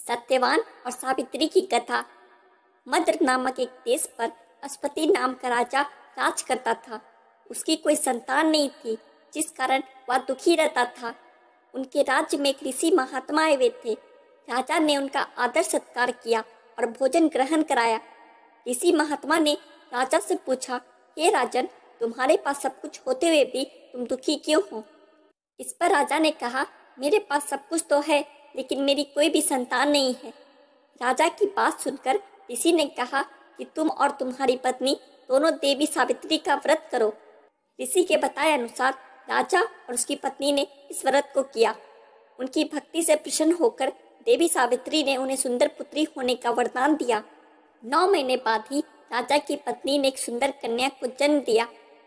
सत्यवान और सावित्री की कथा। मद्र नामक एक देश पर अश्वति नाम का राजा राज करता था। उसकी कोई संतान नहीं थी, जिस कारण वह दुखी रहता था। उनके राज्य में एक ऋषि महात्मा आए हुए थे। राजा ने उनका आदर सत्कार किया और भोजन ग्रहण कराया। ऋषि महात्मा ने राजा से पूछा, हे राजन, तुम्हारे पास सब कुछ होते हुए भी तुम दुखी क्यों हो? इस पर राजा ने कहा, मेरे पास सब कुछ तो है, लेकिन मेरी कोई भी संतान नहीं है। राजा की बात सुनकर ऋषि ने कहा कि तुम और तुम्हारी पत्नी दोनों देवी सावित्री का व्रत करो। ऋषि के बताए अनुसार राजा और उसकी पत्नी ने इस व्रत को किया। उनकी भक्ति से प्रसन्न होकर देवी सावित्री ने उन्हें सुंदर पुत्री होने का वरदान दिया। 9 महीने बाद ही राजा की पत्नी ने एक सुंदर कन्या को जन्म दिया।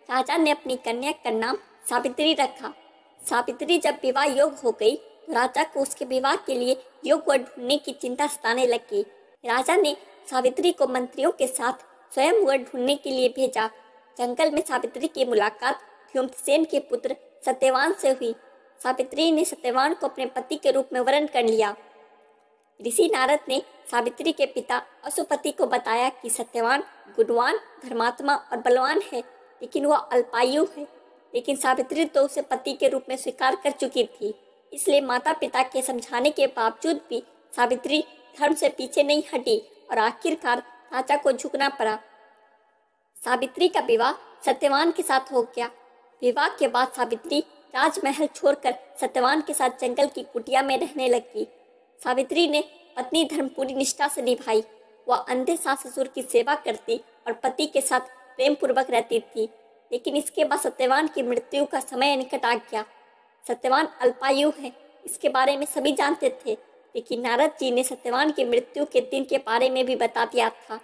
राजा ने अपनी कन्या का नाम सावित्री रखा। सावित्री जब विवाह योग हो गई तो राजा को उसके विवाह के लिए योग वर ढूंढने की चिंता सताने लगी। राजा ने सावित्री को मंत्रियों के साथ स्वयं वर ढूंढने के लिए भेजा। जंगल में सावित्री की मुलाकात ध्युम्नसेन के पुत्र सत्यवान से हुई। सावित्री ने सत्यवान को अपने पति के रूप में वरण कर लिया। ऋषि नारद ने सावित्री के पिता अशुपति को बताया कि सत्यवान गुणवान, धर्मात्मा और बलवान है, लेकिन वह अल्पायु है। लेकिन सावित्री तो उसे पति के रूप में स्वीकार कर चुकी थी, इसलिए माता पिता के समझाने के बावजूद भी सावित्री धर्म से पीछे नहीं हटी और आखिरकार राजा को झुकना पड़ा। सावित्री का विवाह सत्यवान के साथ हो गया। विवाह के बाद सावित्री राजमहल छोड़कर सत्यवान के साथ जंगल की कुटिया में रहने लगी। सावित्री ने पत्नी धर्म पूरी निष्ठा से निभाई। वह अंधे सास ससुर की सेवा करती और पति के साथ प्रेम पूर्वक रहती थी। लेकिन इसके बाद सत्यवान की मृत्यु का समय निकट आ गया। सत्यवान अल्पायु है, इसके बारे में सभी जानते थे, लेकिन नारद जी ने सत्यवान की मृत्यु के दिन के बारे में भी बता दिया था।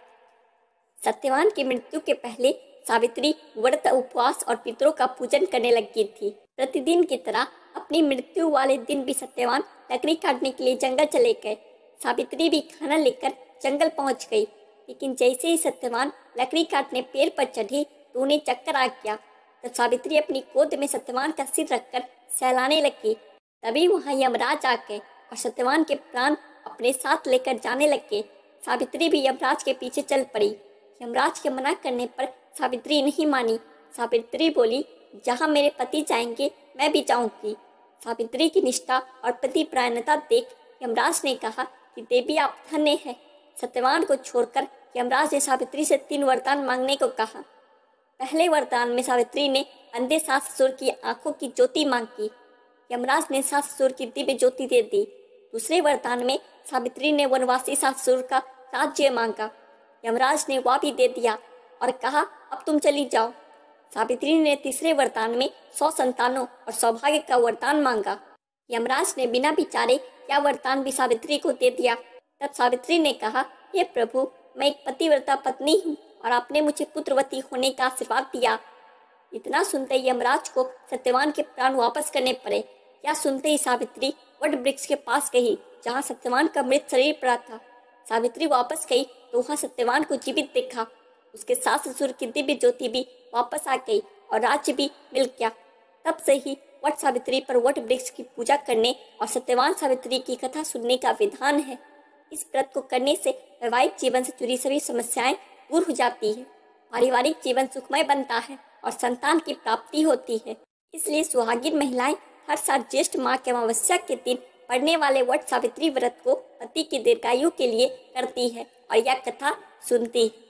सत्यवान की मृत्यु के पहले सावित्री व्रत, उपवास और पितरों का पूजन करने लगी थी। प्रतिदिन की तरह अपनी मृत्यु वाले दिन भी सत्यवान लकड़ी काटने के लिए जंगल चले गए। सावित्री भी खाना लेकर जंगल पहुंच गई, लेकिन जैसे ही सत्यवान लकड़ी काटने पेड़ पर चढ़ी तो उन्हें चक्कर आ गया। तब सावित्री अपनी गोद में सत्यवान का सिर रखकर सहलाने लगी। तभी वहां यमराज आ गए और सत्यवान के प्राण अपने साथ लेकर जाने लगे। सावित्री भी यमराज के पीछे चल पड़ी। यमराज के मना करने पर सावित्री नहीं मानी। सावित्री बोली, जहाँ मेरे पति जाएंगे मैं भी जाऊंगी। सावित्री की निष्ठा और पतिपरायणता देख यमराज ने कहा कि देवी आप धन्य है। सत्यवान को छोड़कर यमराज ने सावित्री से 3 वरदान मांगने को कहा। पहले वरदान में सावित्री ने अंधे सास ससुर की आंखों की ज्योति मांगी। यमराज ने सास ससुर की दिव्य ज्योति दे दी। दूसरे वरदान में सावित्री ने वनवासी सास ससुर का राज्य मांगा। यमराज ने वह भी दे दिया और कहा, अब तुम चली जाओ। सावित्री ने तीसरे वरदान में 100 संतानों और सौभाग्य का वरदान मांगा। यमराज ने बिना विचारे यह वरदान भी सावित्री को दे दिया। तब सावित्री ने कहा, हे प्रभु, मैं एक पतिव्रता पत्नी हूँ और आपने मुझे पुत्रवती होने का आशीर्वाद दिया। इतना सुनते ही यमराज को सत्यवान के प्राण वापस करने पड़े। यह सुनते ही सावित्री वट वृक्ष के पास गई, जहाँ सत्यवान का मृत शरीर पड़ा था। सावित्री वापस गई तो वहाँ सत्यवान को जीवित देखा। उसके सास ससुर की दिव्य ज्योति भी वापस आ गई और राज्य भी मिल गया। तब से ही वट सावित्री पर वट वृक्ष की पूजा करने और सत्यवान सावित्री की कथा सुनने का विधान है। इस व्रत को करने से वैवाहिक जीवन से जुड़ी सभी समस्याएं दूर हो जाती है, पारिवारिक जीवन सुखमय बनता है और संतान की प्राप्ति होती है। इसलिए सुहागिन महिलाएं हर साल ज्येष्ठ माह के अमावस्या के दिन पढ़ने वाले वट सावित्री व्रत को पति की दीर्घायु के लिए करती है और यह कथा सुनती है।